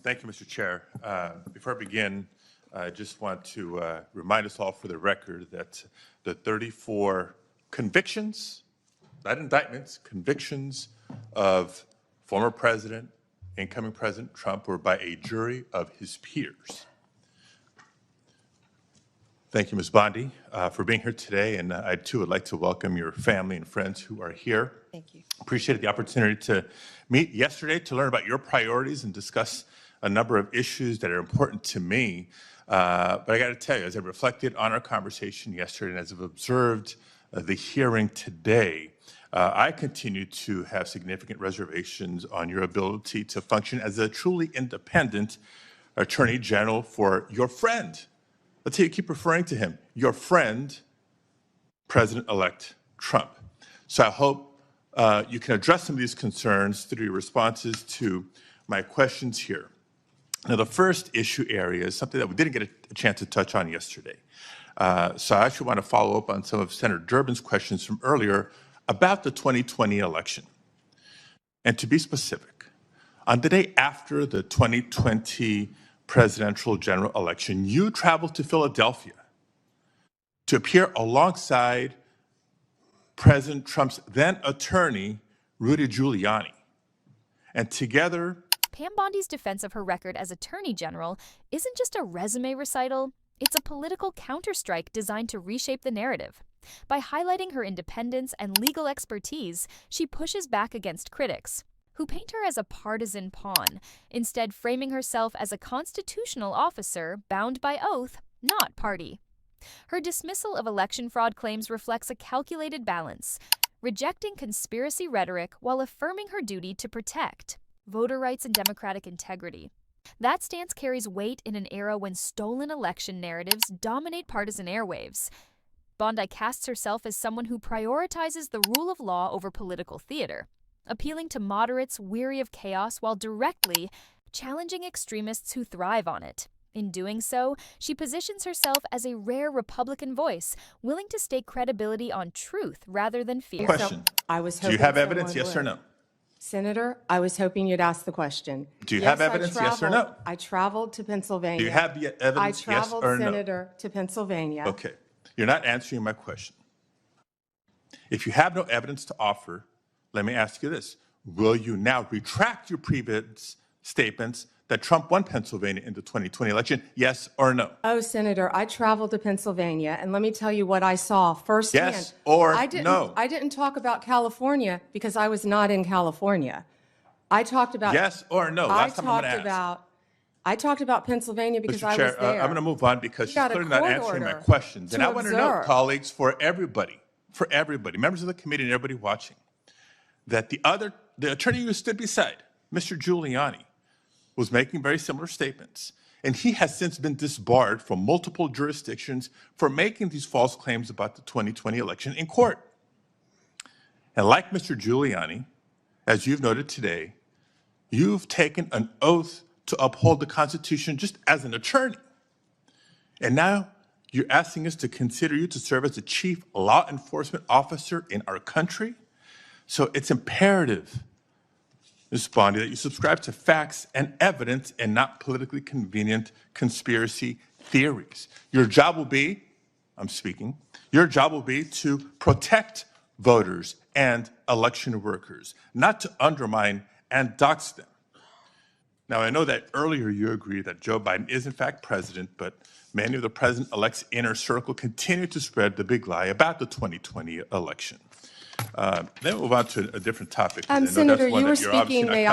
Thank you, Mr. Chair. Before I begin, I just want to remind us all for the record that the 34 convictions, not indictments, convictions of former President, incoming President Trump were by a jury of his peers. Thank you, Ms. Bondi, for being here today, and I too would like to welcome your family and friends who are here. Thank you. Appreciated the opportunity to meet yesterday to learn about your priorities and discuss a number of issues that are important to me. But I got to tell you, as I reflected on our conversation yesterday and as I've observed the hearing today, I continue to have significant reservations on your ability to function as a truly independent Attorney General for your friend. Let's say you keep referring to him, your friend, President-elect Trump. So I hope you can address some of these concerns through your responses to my questions here. Now, the first issue area is something that we didn't get a chance to touch on yesterday. So I actually want to follow up on some of Senator Durbin's questions from earlier about the 2020 election. And to be specific, on the day after the 2020 presidential general election, you traveled to Philadelphia to appear alongside President Trump's then attorney, Rudy Giuliani. And together, Pam Bondi's defense of her record as Attorney General isn't just a resume recital, it's a political counterstrike designed to reshape the narrative. By highlighting her independence and legal expertise, she pushes back against critics, who paint her as a partisan pawn, instead framing herself as a constitutional officer bound by oath, not party. Her dismissal of election fraud claims reflects a calculated balance, rejecting conspiracy rhetoric while affirming her duty to protect voter rights and democratic integrity. That stance carries weight in an era when stolen election narratives dominate partisan airwaves. Bondi casts herself as someone who prioritizes the rule of law over political theater, appealing to moderates weary of chaos while directly challenging extremists who thrive on it. In doing so, she positions herself as a rare Republican voice, willing to stake credibility on truth rather than fear. question. I was Do you hoping have evidence, someone yes or would. no? Senator, I was hoping you'd ask the question. Do you have evidence, yes or no? I traveled to Pennsylvania. Do you have the evidence, yes I traveled, or no? Senator, to Pennsylvania. Okay, you're not answering my question. If you have no evidence to offer, let me ask you this. Will you now retract your previous statements that Trump won Pennsylvania in the 2020 election, yes or no? Oh, Senator, I traveled to Pennsylvania, and let me tell you what I saw firsthand. Yes or no? no? I didn't talk about California because I was not in California. I talked about Yes or no? Last time I'm going to ask. I talked about Pennsylvania because Mr. I Chair, was there. I'm going to move on because she's got a clearly not court answering my order questions. And to I want to know, observe. colleagues, for everybody, members of the committee and everybody watching, that the attorney who stood beside Mr. Giuliani was making very similar statements. And he has since been disbarred from multiple jurisdictions for making these false claims about the 2020 election in court. And like Mr. Giuliani, as you've noted today, you've taken an oath to uphold the Constitution just as an attorney. And now you're asking us to consider you to serve as the chief law enforcement officer in our country. So it's imperative, Ms. Bondi, that you subscribe to facts and evidence and not politically convenient conspiracy theories. Your job will be, your job will be to protect voters and election workers, not to undermine and dox them. Now, I know that earlier you agreed that Joe Biden is in fact president, but many of the president-elect's inner circle continue to spread the big lie about the 2020 election. Then we'll move on to a different topic. Senator, you were speaking. May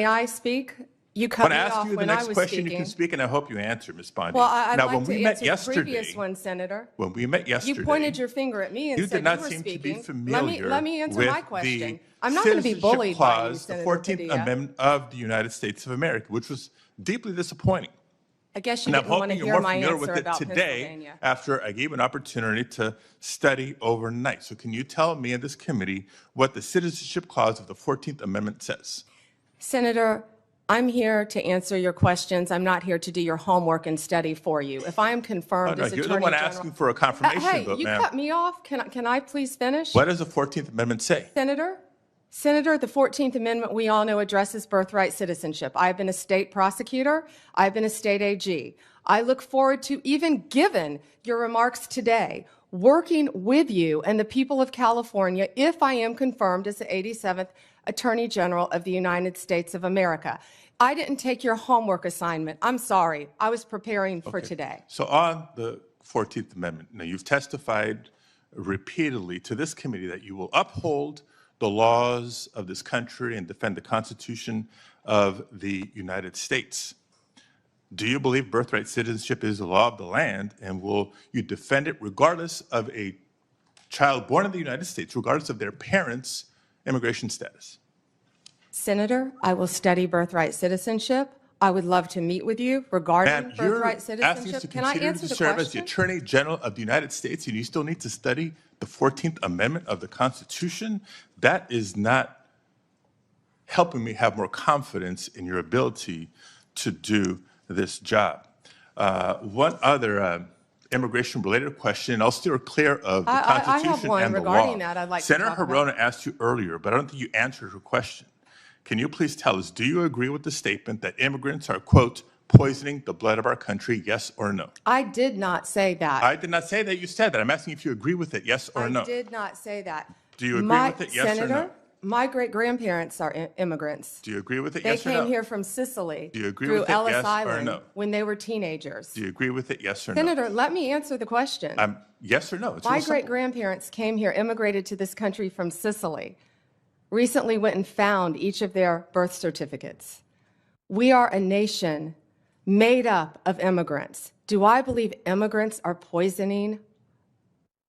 I speak? You cut me off when I was speaking. When I ask you the next question, you can speak, and I hope you answer, Ms. Bondi. Well, I'd like to answer the previous one, Senator. When we met yesterday, you pointed your finger at me and said you were speaking. You did not seem to be familiar let me answer my question. I'm not going to be bullied by you, Senator the 14th Padilla. Amendment of the United States of America, which was deeply disappointing. I guess you didn't want to hear my answer about today Pennsylvania. After I gave an opportunity to study overnight. So can you tell me and this committee what the Citizenship Clause of the 14th Amendment says? Senator, I'm here to answer your questions. I'm not here to do your homework and study for you. If I am confirmed as Attorney You're the one General, asking for a confirmation hey, vote, you ma'am. cut me off. Can I please finish? What does the 14th Amendment say? Senator, Senator, the 14th Amendment, we all know, addresses birthright citizenship. I've been a state prosecutor. I've been a state AG. I look forward to, even given your remarks today, working with you and the people of California if I am confirmed as the 87th Attorney General of the United States of America. I didn't take your homework assignment. I'm sorry. I was preparing for today. So on the 14th Amendment, now you've testified repeatedly to this committee that you will uphold the laws of this country and defend the Constitution of the United States. Do you believe birthright citizenship is the law of the land, and will you defend it regardless of a child born in the United States, regardless of their parents' immigration status? Senator, I will study birthright citizenship. I would love to meet with you regarding Ma'am, you're birthright asking us to citizenship. Can I continue answer to the serve as the question? Attorney General of the United States, and you still need to study the 14th Amendment of the Constitution? That is not helping me have more confidence in your ability to do this job. One other immigration-related question, I'll steer clear of the I Constitution have one and the regarding law. that I'd like to Senator talk about. Hirona asked you earlier, but I don't think you answered her question. Can you please tell us, do you agree with the statement that immigrants are, quote, poisoning the blood of our country, yes or no? I did not say that. I did not say that you said that. I'm asking if you agree with it, yes or no. I did not say that. Do you agree with it, yes or Senator, no? my great-grandparents are immigrants. Do you agree with it, They yes or no? came here from Sicily Do you agree through with it, Ellis yes or Island no? when they were teenagers. Do you agree with it, yes or no? Senator, let me answer the question. Yes or no? It's My real simple. great-grandparents came here, immigrated to this country from Sicily, recently went and found each of their birth certificates. We are a nation made up of immigrants. Do I believe immigrants are poisoning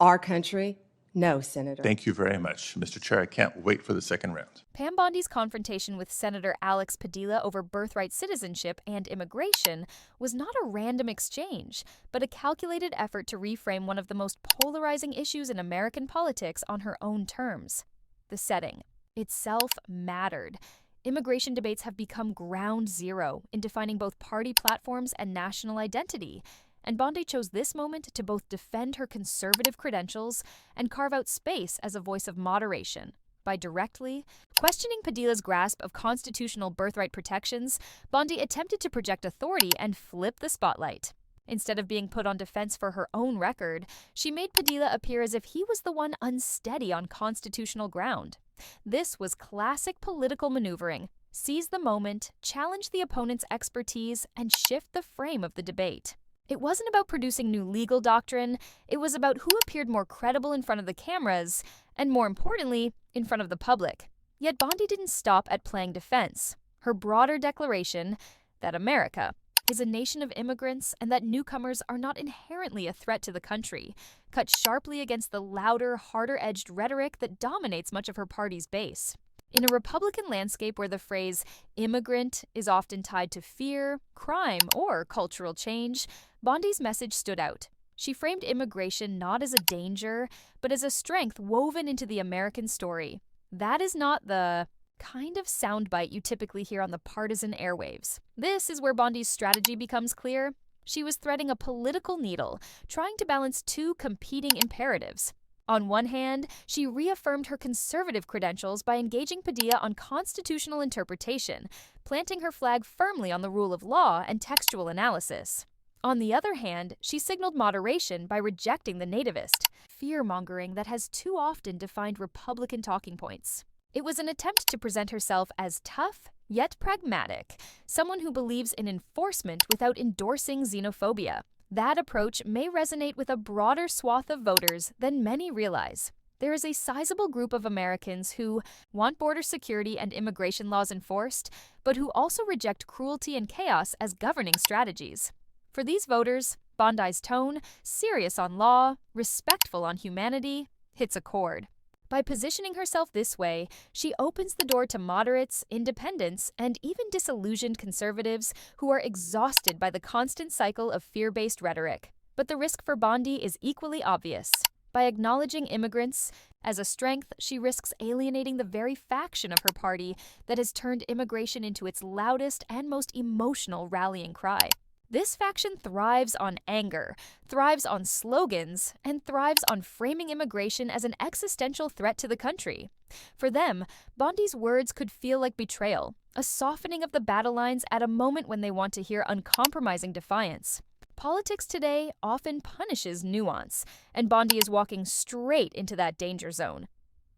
our country? No, Senator. Thank you very much, Mr. Chair. I can't wait for the second round. Pam Bondi's confrontation with Senator Alex Padilla over birthright citizenship and immigration was not a random exchange, but a calculated effort to reframe one of the most polarizing issues in American politics on her own terms. The setting itself mattered. Immigration debates have become ground zero in defining both party platforms and national identity, and Bondi chose this moment to both defend her conservative credentials and carve out space as a voice of moderation. By directly questioning Padilla's grasp of constitutional birthright protections, Bondi attempted to project authority and flip the spotlight. Instead of being put on defense for her own record, she made Padilla appear as if he was the one unsteady on constitutional ground. This was classic political maneuvering. Seize the moment, challenge the opponent's expertise, and shift the frame of the debate. It wasn't about producing new legal doctrine, it was about who appeared more credible in front of the cameras, and more importantly, in front of the public. Yet Bondi didn't stop at playing defense. Her broader declaration that America is a nation of immigrants and that newcomers are not inherently a threat to the country cut sharply against the louder, harder-edged rhetoric that dominates much of her party's base. In a Republican landscape where the phrase immigrant is often tied to fear, crime, or cultural change, Bondi's message stood out. She framed immigration not as a danger, but as a strength woven into the American story. That is not the kind of soundbite you typically hear on the partisan airwaves. This is where Bondi's strategy becomes clear. She was threading a political needle, trying to balance two competing imperatives. On one hand, she reaffirmed her conservative credentials by engaging Padilla on constitutional interpretation, planting her flag firmly on the rule of law and textual analysis. On the other hand, she signaled moderation by rejecting the nativist, fear-mongering that has too often defined Republican talking points. It was an attempt to present herself as tough, yet pragmatic, someone who believes in enforcement without endorsing xenophobia. That approach may resonate with a broader swath of voters than many realize. There is a sizable group of Americans who want border security and immigration laws enforced, but who also reject cruelty and chaos as governing strategies. For these voters, Bondi's tone, serious on law, respectful on humanity, hits a chord. By positioning herself this way, she opens the door to moderates, independents, and even disillusioned conservatives who are exhausted by the constant cycle of fear-based rhetoric. But the risk for Bondi is equally obvious. By acknowledging immigrants as a strength, she risks alienating the very faction of her party that has turned immigration into its loudest and most emotional rallying cry. This faction thrives on anger, thrives on slogans, and thrives on framing immigration as an existential threat to the country. For them, Bondi's words could feel like betrayal, a softening of the battle lines at a moment when they want to hear uncompromising defiance. Politics today often punishes nuance, and Bondi is walking straight into that danger zone.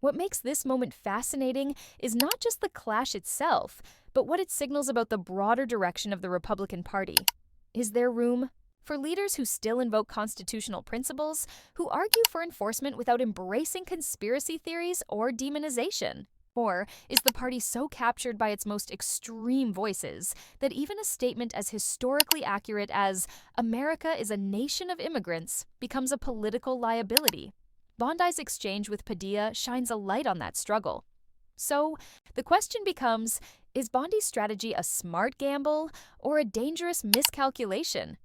What makes this moment fascinating is not just the clash itself, but what it signals about the broader direction of the Republican Party. Is there room for leaders who still invoke constitutional principles, who argue for enforcement without embracing conspiracy theories or demonization? Or is the party so captured by its most extreme voices that even a statement as historically accurate as "America is a nation of immigrants" becomes a political liability? Bondi's exchange with Padilla shines a light on that struggle. So, the question becomes, is Bondi's strategy a smart gamble or a dangerous miscalculation?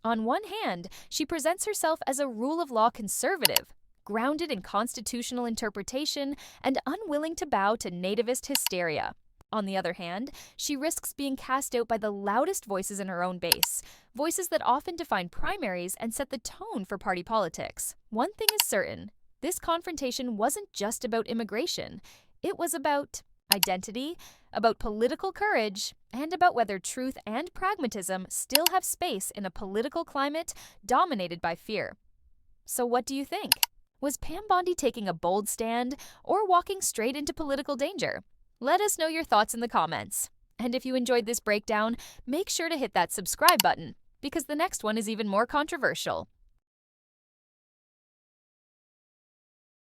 On one hand, she presents herself as a rule of law conservative, grounded in constitutional interpretation and unwilling to bow to nativist hysteria. On the other hand, she risks being cast out by the loudest voices in her own base, voices that often define primaries and set the tone for party politics. One thing is certain, this confrontation wasn't just about immigration. It was about identity, about political courage, and about whether truth and pragmatism still have space in a political climate dominated by fear. So what do you think? Was Pam Bondi taking a bold stand or walking straight into political danger? Let us know your thoughts in the comments. And if you enjoyed this breakdown, make sure to hit that subscribe button, because the next one is even more controversial.